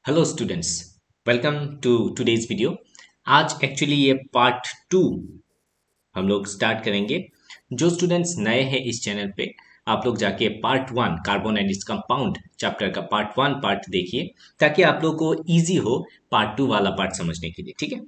Hello students, welcome to today's video. आज actually ये part 2 हम लोग स्टार्ट करेंगे। जो स्टूडेंट्स नए हैं इस चैनल पे, आप लोग जाके part 1 carbon and its compound chapter का पार्ट 1 पार्ट देखिए, ताकि आप लोग को इजी हो पार्ट 2 वाला पार्ट समझने के लिए। ठीक है।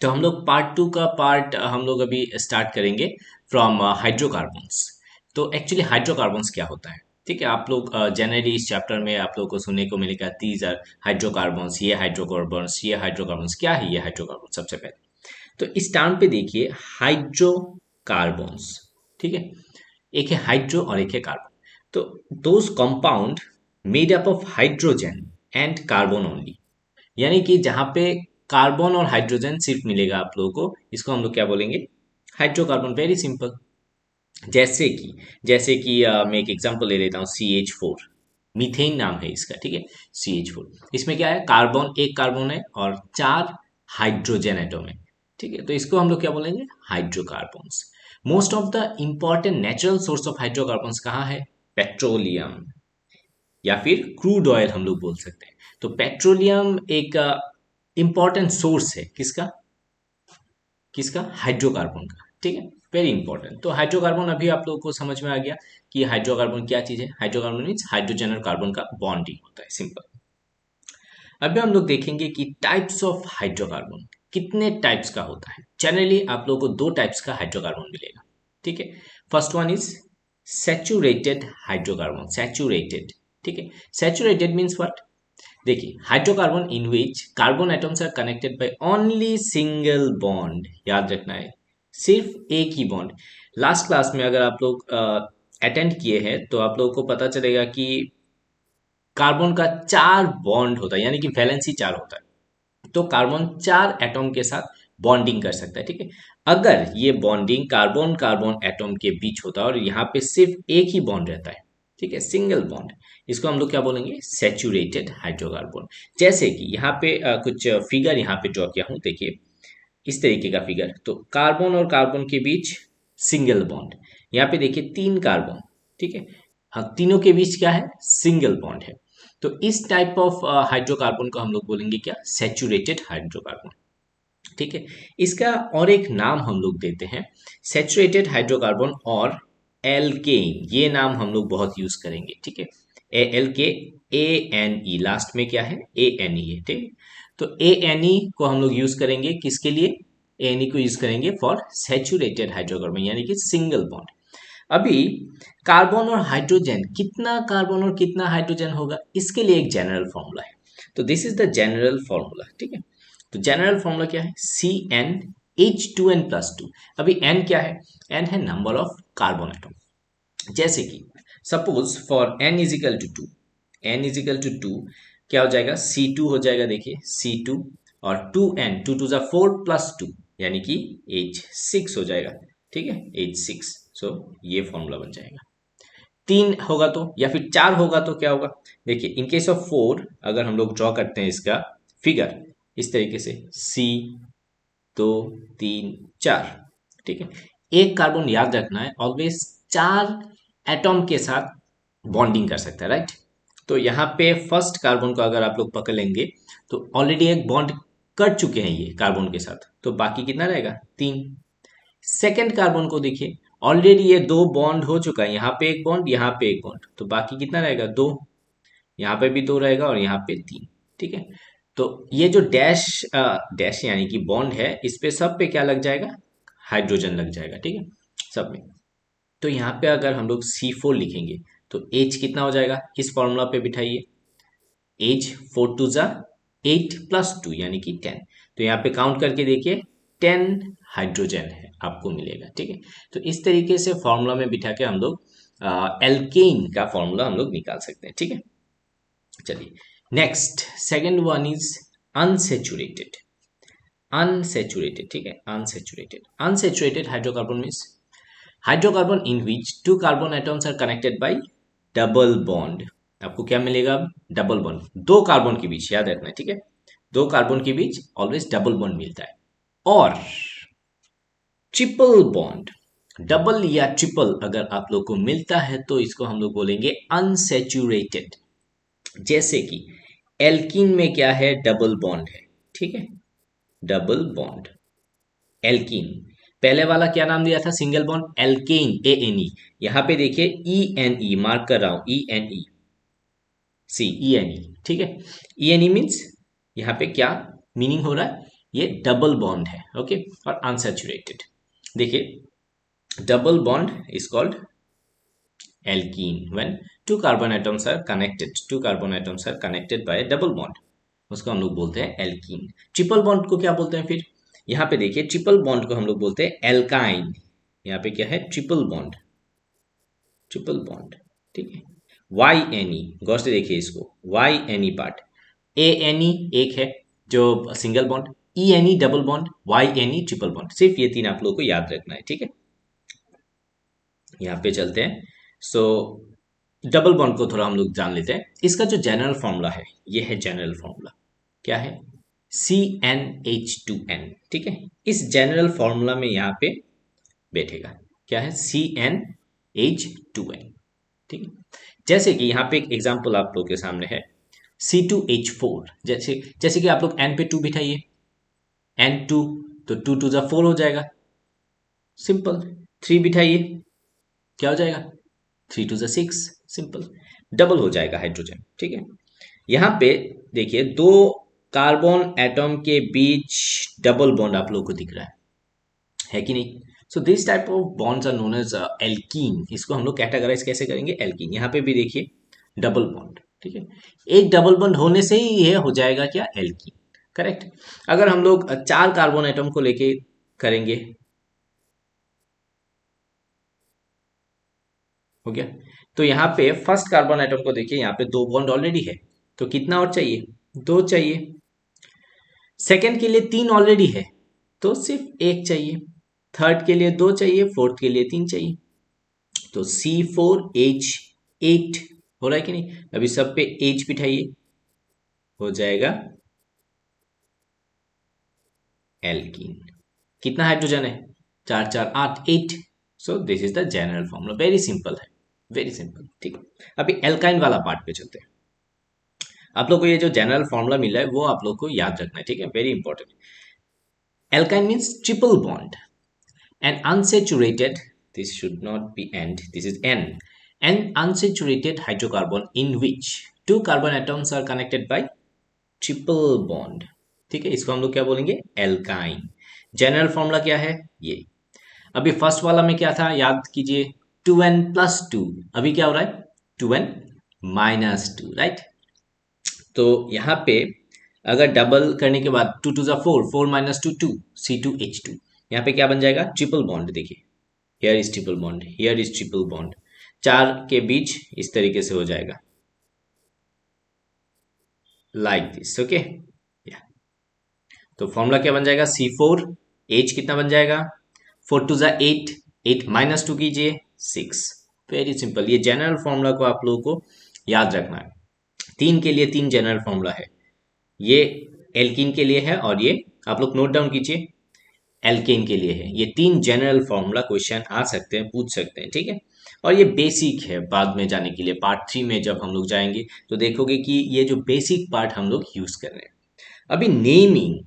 तो हम लोग पार्ट 2 का पार्ट हम लोग अभी स्टार्ट करेंगे फ्रॉम हाइड्रोकार्बन्स। तो एक्चुअली हाइड्रोकार्बन्स क्या होता है? ठीक है, आप लोग जनरली इस चैप्टर में आप लोगों को सुनने को मिलेगा दीज आर हाइड्रोकार्बन्स, ये हाइड्रोकार्बन्स, ये हाइड्रोकार्बन्स। क्या है ये हाइड्रोकार्बन? सबसे पहले तो इस टर्म पे देखिए, हाइड्रोकार्बन्स। ठीक है, एक है हाइड्रो और एक है कार्बन। तो those compound made up of hydrogen and carbon only, यानी कि जहां पे कार्बन और हाइड्रोजन सिर्फ मिलेगा आप लोगों को, इसको हम लोग क्या बोलेंगे? हाइड्रोकार्बन। Very simple. जैसे कि मैं एक एग्जांपल ले लेता हूँ, CH4। मीथेन नाम है इसका। ठीक है, CH4। इसमें क्या है? कार्बन, एक कार्बन है और 4 हाइड्रोजन एटम है। ठीक है, तो इसको हम लोग क्या बोलेंगे? Hydrocarbons. Most of the important natural source of hydrocarbons कहाँ है? पेट्रोलियम या फिर क्रूड ऑयल हम लोग बोल सकते हैं। तो पेट्रोलियम एक इंपॉर्टेंट सोर्स है किसका? किसका? हाइड्रोकार्बन का। ठीक है, वेरी इंपॉर्टेंट। तो हाइड्रोकार्बन अभी आप लोगों को समझ में आ गया कि हाइड्रोकार्बन क्या चीज है। हाइड्रोकार्बन मीन्स हाइड्रोजन और कार्बन का बॉन्डिंग होता है, सिंपल। अभी हम लोग देखेंगे कि टाइप्स ऑफ हाइड्रोकार्बन कितने टाइप्स का होता है। जनरली आप लोगों को दो टाइप्स का हाइड्रोकार्बन मिलेगा। ठीक है, first one is saturated hydrocarbon. Saturated, ठीक है। Saturated means what? देखिए, hydrocarbon in which carbon atoms are connected by only single bond. याद रखना है, सिर्फ एक ही बॉन्ड। लास्ट क्लास में अगर आप लोग अटेंड किए हैं तो आप लोगों को पता चलेगा कि कार्बन का 4 बॉन्ड होता है, यानी कि वैलेंसी 4 होता है। तो कार्बन 4 एटम के साथ बॉन्डिंग कर सकता है। ठीक है, अगर ये बॉन्डिंग कार्बन कार्बन एटम के बीच होता है और यहाँ पे सिर्फ एक ही बॉन्ड रहता है, ठीक है, सिंगल बॉन्ड, इसको हम लोग क्या बोलेंगे? Saturated hydrocarbon. जैसे कि यहाँ पे कुछ फिगर यहाँ पे ड्रॉ किया हूँ, देखिए इस तरीके का फिगर। तो कार्बन और कार्बन के बीच सिंगल बॉन्ड। यहाँ पे देखिए 3 कार्बन। ठीक है, हाँ, तीनों के बीच क्या है? सिंगल बॉन्ड है। तो इस टाइप ऑफ हाइड्रोकार्बन को हम लोग बोलेंगे क्या? Saturated hydrocarbon. ठीक है, इसका और एक नाम हम लोग देते हैं सैचुरेटेड हाइड्रोकार्बन और एल्केन। ये नाम हम लोग बहुत यूज करेंगे। ठीक है, ALKANE, लास्ट में क्या है? ANE है। ठीक है, तो ANE को हम लोग यूज करेंगे किसके लिए? ANE को यूज करेंगे फॉर सैचुरेटेड हाइड्रोकार्बन, यानी कि सिंगल बॉन्ड। अभी कार्बन और हाइड्रोजन, कितना कार्बन और कितना हाइड्रोजन होगा, इसके लिए एक जनरल फॉर्मूला है। तो this is the general formula. ठीक है, तो जनरल फॉर्मूला क्या है? CnH2n+2। अभी n क्या है? n है नंबर ऑफ कार्बन एटम। जैसे कि सपोज फॉर n = 2, n = 2, क्या हो जाएगा? C2 हो जाएगा। देखिए C2 और 2n, 2 × 2 = 4 + 2, यानी कि H6 हो जाएगा। ठीक है, H6। सो ये फॉर्मूला बन जाएगा। 3 होगा तो, या फिर 4 होगा तो क्या होगा? देखिए इन केस ऑफ 4 अगर हम लोग ड्रॉ करते हैं इसका फिगर इस तरीके से, C 2 3 4। ठीक है, एक कार्बन याद रखना है ऑलवेज 4 एटम के साथ बॉन्डिंग कर सकता है, राइट? तो यहाँ पे फर्स्ट कार्बन को अगर आप लोग पकड़ लेंगे तो ऑलरेडी एक बॉन्ड कर चुके हैं ये कार्बन के साथ, तो बाकी कितना रहेगा? 3। सेकेंड कार्बन को देखिए, ऑलरेडी ये 2 बॉन्ड हो चुका है, यहाँ पे एक बॉन्ड, यहाँ पे एक बॉन्ड, तो बाकी कितना रहेगा? 2। यहाँ पे भी 2 रहेगा और यहाँ पे 3। ठीक है, तो ये जो डैश डैश यानी कि बॉन्ड है, इस पे सब पे क्या लग जाएगा? हाइड्रोजन लग जाएगा। ठीक है, सब में। तो यहाँ पे अगर हम लोग C4 लिखेंगे तो H कितना हो जाएगा? इस फॉर्मूला पे बिठाइए। H 4 × 2 = 8 + 2, यानी कि 10। तो यहाँ पे काउंट करके देखिए 10 हाइड्रोजन है आपको मिलेगा। ठीक है, तो इस तरीके से फॉर्मूला में बिठा के हम लोग एल्केन का फॉर्मूला हम लोग निकाल सकते हैं। ठीक है, चलिए next second one is unsaturated. Unsaturated, ठीक है, unsaturated. Unsaturated hydrocarbon means hydrocarbon in which 2 carbon atoms are connected by double bond. आपको क्या मिलेगा? अब डबल बॉन्ड, 2 कार्बन के बीच, याद रखना है। ठीक है, 2 कार्बन के बीच ऑलवेज डबल बॉन्ड मिलता है। और ट्रिपल बॉन्ड, डबल या ट्रिपल अगर आप लोग को मिलता है तो इसको हम लोग बोलेंगे अनसेचुरेटेड। जैसे कि एल्कीन में क्या है, डबल बॉन्ड है, ठीक है, डबल बॉन्ड एल्कीन। पहले वाला क्या नाम दिया था, सिंगल बॉन्ड एल्केन, ANE। यहाँ पे देखिए ENE मार्क कर रहा हूं, ENE, सी ENE, ठीक है। ENE मीन्स यहाँ पे क्या मीनिंग हो रहा है, ये डबल बॉन्ड है, ओके। और अनसैचुरेटेड, देखिए double bond is called alkene when two carbon atoms are connected, two carbon atoms are connected by a double bond, उसको हम लोग बोलते हैं एल्कीन। ट्रिपल बॉन्ड को क्या बोलते हैं फिर, यहाँ पे देखिए ट्रिपल बॉन्ड को हम लोग बोलते हैं एल्काइन। यहाँ पे क्या है, ट्रिपल बॉन्ड, ट्रिपल बॉन्ड, ठीक है। YNE, गौर से देखिए इसको, YNE पार्ट, ANE एक है जो single bond, ENE double bond, YNE triple bond, सिर्फ ये तीन आप लोगों को याद रखना है, ठीक है। यहाँ पे चलते हैं। सो डबल बॉन्ड को थोड़ा हम लोग जान लेते हैं। इसका जो जनरल फॉर्मूला है, ये है जनरल फॉर्मूला, क्या है, CnH2n, ठीक है। इस जनरल फॉर्मूला में यहाँ पे बैठेगा, क्या है, CnH2n, ठीक है। जैसे कि यहाँ पे एक एग्जांपल आप लोग के सामने है, C2H4, जैसे जैसे कि आप लोग n पे 2 बिठाइए, N2 तो 2 2 जा 4 हो जाएगा, सिंपल। 3 बिठाइए, क्या हो जाएगा, 3 2 6, सिंपल, डबल हो जाएगा हाइड्रोजन, ठीक है। यहाँ पे देखिए दो कार्बन एटम के बीच डबल बॉन्ड आप लोगों को दिख रहा है कि नहीं। So this type of bonds are known as alkene. इसको हम लोग कैटेगराइज कैसे करेंगे, एल्कीन। यहाँ पे भी देखिए डबल बॉन्ड, ठीक है, एक डबल बॉन्ड होने से ही ये हो जाएगा क्या, एल्कीन, करेक्ट। अगर हम लोग चार कार्बन एटम को लेके करेंगे, हो गया। तो यहाँ पे फर्स्ट कार्बन एटम को देखिए, यहाँ पे दो बॉन्ड ऑलरेडी है, तो कितना और चाहिए, दो चाहिए। सेकंड के लिए तीन ऑलरेडी है, तो सिर्फ एक चाहिए। थर्ड के लिए दो चाहिए, फोर्थ के लिए तीन चाहिए, तो C4H8 हो रहा है कि नहीं। अभी सब पे H बिठाइए, हो जाएगा एल्कीन। कितना हाइड्रोजन है, चार चार आठ, 8। So this is the general formula, very simple है, वेरी सिंपल, ठीक है। अभी एल्काइन वाला पार्ट पे चलते हैं। आप लोग को ये जो जनरल फॉर्मूला मिला है वो आप लोग को याद रखना है, ठीक है, very important. Alkyne means triple bond and unsaturated, this should not be and, this is an unsaturated hydrocarbon in which two carbon atoms are connected by triple bond, ठीक है। इसको हम लोग क्या बोलेंगे, एल्काइन। जनरल फॉर्मूला क्या है ये। अभी फर्स्ट वाला में क्या था, याद कीजिए, 2n+2, अभी क्या हो रहा है, 2n-2, राइट। तो यहाँ पे अगर डबल करने के बाद 2 2 जा 4, 4 -2 2, C2H2, यहाँ पे क्या बन जाएगा, ट्रिपल बॉन्ड। देखिए here is triple bond, here is triple bond, चार के बीच इस तरीके से हो जाएगा, लाइक दिस, ओके। तो फॉर्मूला क्या बन जाएगा, C4H कितना बन जाएगा, 4 2 जा 8, 8 -2 कीजिए 6, वेरी सिंपल। ये जनरल फॉर्मूला को आप लोगों को याद रखना है। तीन के लिए तीन जनरल फॉर्मूला है, ये एल्कीन के लिए है और ये आप लोग नोट डाउन कीजिए, एल्केन के लिए है। ये तीन जनरल फॉर्मूला क्वेश्चन आ सकते हैं, पूछ सकते हैं, ठीक है। और ये बेसिक है, बाद में जाने के लिए पार्ट 3 में जब हम लोग जाएंगे तो देखोगे कि ये जो बेसिक पार्ट हम लोग यूज कर रहे हैं। अभी नेमिंग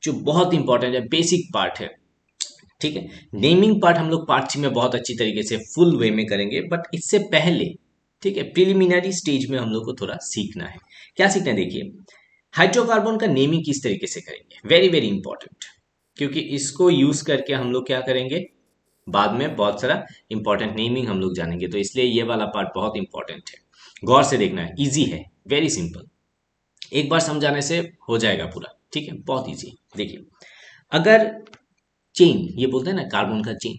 जो बहुत इंपॉर्टेंट है, बेसिक पार्ट है, ठीक है। नेमिंग पार्ट हम लोग पार्ट 3 में बहुत अच्छी तरीके से फुल वे में करेंगे, बट इससे पहले, ठीक है, प्रिलिमिनरी स्टेज में हम लोग को थोड़ा सीखना है। क्या सीखना है, देखिए हाइड्रोकार्बन का नेमिंग किस तरीके से करेंगे, वेरी वेरी इंपॉर्टेंट, क्योंकि इसको यूज करके हम लोग क्या करेंगे, बाद में बहुत सारा इंपॉर्टेंट नेमिंग हम लोग जानेंगे, तो इसलिए ये वाला पार्ट बहुत इंपॉर्टेंट है, गौर से देखना है, इजी है, वेरी सिंपल, एक बार समझाने से हो जाएगा पूरा, ठीक है, बहुत इजी। देखिए अगर चेन, ये बोलते हैं ना कार्बन का चेन,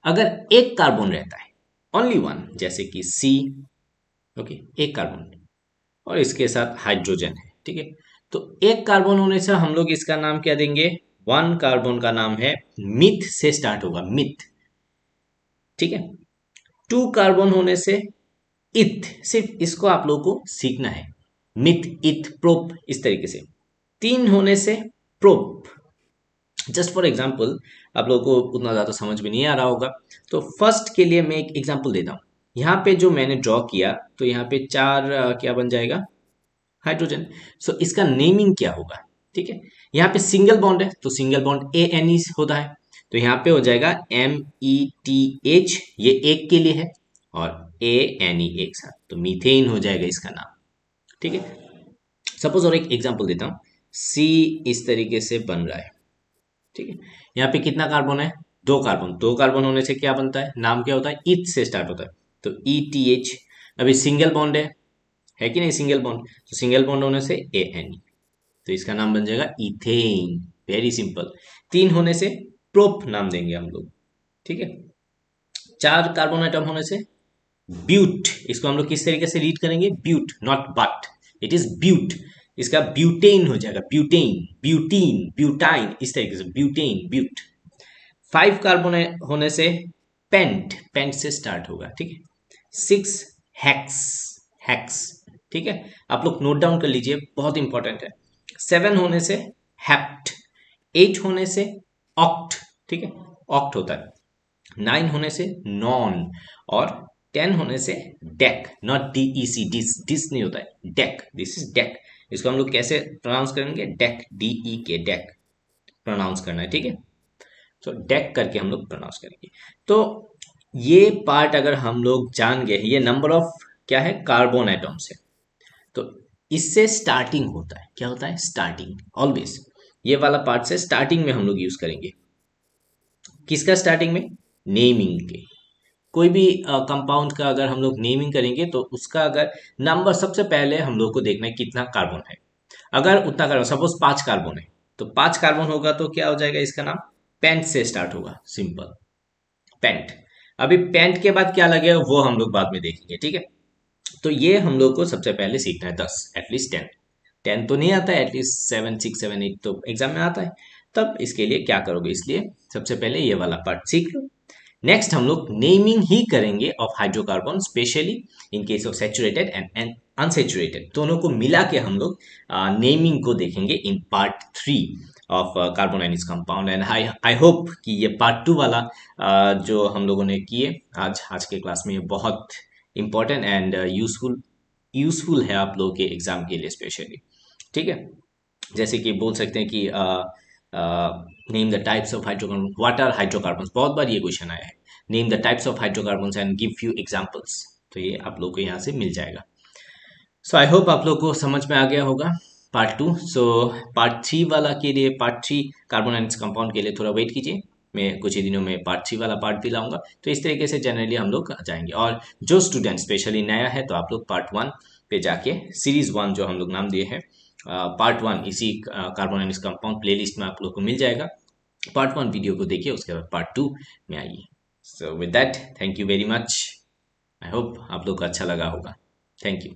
अगर एक कार्बन रहता है, ओनली वन, जैसे कि C, ओके, एक कार्बन और इसके साथ हाइड्रोजन है, ठीक है। तो एक कार्बन होने से हम लोग इसका नाम क्या देंगे, वन कार्बन का नाम है मिथ, से स्टार्ट होगा मिथ, ठीक है। टू कार्बन होने से इथ, सिर्फ इसको आप लोगों को सीखना है, मिथ इथ प्रोप, इस तरीके से। तीन होने से प्रोप, जस्ट फॉर एग्जाम्पल, आप लोगों को उतना ज्यादा समझ में नहीं आ रहा होगा, तो फर्स्ट के लिए मैं एक एग्जाम्पल देता हूं। यहाँ पे जो मैंने ड्रॉ किया, तो यहाँ पे चार क्या बन जाएगा, हाइड्रोजन। सो इसका नेमिंग क्या होगा, ठीक है। यहाँ पे सिंगल बॉन्ड है तो single bond A N E होता है, तो यहाँ पे हो जाएगा METH, ये एक के लिए है, और ANE एक साथ, तो मीथेन हो जाएगा इसका नाम, ठीक है। सपोज और एक एग्जांपल देता हूँ, सी इस तरीके से बन रहा है, ठीक है। यहाँ पे कितना कार्बन है, दो कार्बन, दो कार्बन होने से क्या बनता है, नाम क्या होता है, ईथ से स्टार्ट होता है, तो ETH। अभी सिंगल बॉन्ड है कि नहीं, सिंगल बॉन्ड, तो सिंगल बॉन्ड होने से ANE, तो इसका नाम बन जाएगा इथेन, वेरी सिंपल। तीन होने से प्रोप नाम देंगे हम लोग, ठीक है। चार कार्बन एटम होने से ब्यूट, इसको हम लोग किस तरीके से रीड करेंगे, but not but, it is but, इसका ब्यूटेन हो जाएगा, ब्यूटेन, ब्यूटीन, ब्यूटाइन, इस तरीके से ब्यूटेन, ब्यूट। फाइव कार्बन होने से पेंट, पेंट से स्टार्ट होगा, ठीक है। सिक्स हेक्स, हेक्स, ठीक है, आप लोग नोट डाउन कर लीजिए, बहुत इंपॉर्टेंट है। सेवन होने से हेप्ट, एट होने से ऑक्ट, ठीक है, ऑक्ट होता है। नाइन होने से नॉन, और टेन होने से dec, not DEC, dis, dis नहीं होता है, डेक, दिस इज डेक। इसको हम लोग कैसे प्रोनाउंस करेंगे, डेक, DE के, डेक प्रोनाउंस करना है, ठीक है। तो डेक करके हम लोग प्रोनाउंस करेंगे। तो ये पार्ट अगर हम लोग जान गए, ये नंबर ऑफ क्या है, कार्बन एटम्स है, तो इससे स्टार्टिंग होता है, क्या होता है, स्टार्टिंग, ऑलवेज ये वाला पार्ट से स्टार्टिंग में हम लोग यूज करेंगे, किसका स्टार्टिंग में, नेमिंग के। कोई भी कंपाउंड का अगर हम लोग नेमिंग करेंगे तो उसका अगर नंबर, सबसे पहले हम लोग को देखना है कितना कार्बन है। अगर उतना कार्बन, सपोज 5 कार्बन है, तो 5 कार्बन होगा तो क्या हो जाएगा, इसका नाम पेंट से स्टार्ट होगा, सिंपल, पेंट। अभी पेंट के बाद क्या लगेगा वो हम लोग बाद में देखेंगे, ठीक है। तो ये हम लोग को सबसे पहले सीखना है 10, एटलीस्ट 10, 10 तो नहीं आता है, एटलीस्ट 7, 6, 7, 8 तो एग्जाम में आता है। तब इसके लिए क्या करोगे, इसलिए सबसे पहले ये वाला पार्ट सीख लो। नेक्स्ट हम लोग नेमिंग ही करेंगे of hydrocarbon, specially in case of saturated and unsaturated, दोनों को मिला के हम लोग नेमिंग को देखेंगे in part 3 of carbon and its compound. And I hope कि ये पार्ट 2 वाला जो हम लोगों ने किए आज के क्लास में, ये बहुत इंपॉर्टेंट एंड यूजफुल है आप लोगों के एग्जाम के लिए स्पेशली, ठीक है। जैसे कि बोल सकते हैं कि name the types of hydrocarbon, what are hydrocarbons, बहुत बार ये क्वेश्चन आया है, name the types of hydrocarbons and give few examples, तो ये आप लोग को यहाँ से मिल जाएगा। सो आई होप आप लोग को समझ में आ गया होगा पार्ट 2। सो पार्ट 3 वाला के लिए, पार्ट 3 कार्बन एंड कंपाउंड के लिए थोड़ा वेट कीजिए, मैं कुछ ही दिनों में पार्ट 3 वाला पार्ट भी लाऊंगा। तो इस तरीके से जनरली हम लोग जाएंगे, और जो स्टूडेंट स्पेशली नया है तो आप लोग पार्ट 1 पे जाके सीरीज 1 जो हम लोग नाम दिए हैं, पार्ट 1 इसी कार्बन एंड कंपाउंड प्लेलिस्ट में आप लोग को मिल जाएगा। पार्ट 1 वीडियो को देखिए, उसके बाद पार्ट 2 में आइए। So with that, thank you very much, I hope आप लोग को अच्छा लगा होगा, थैंक यू।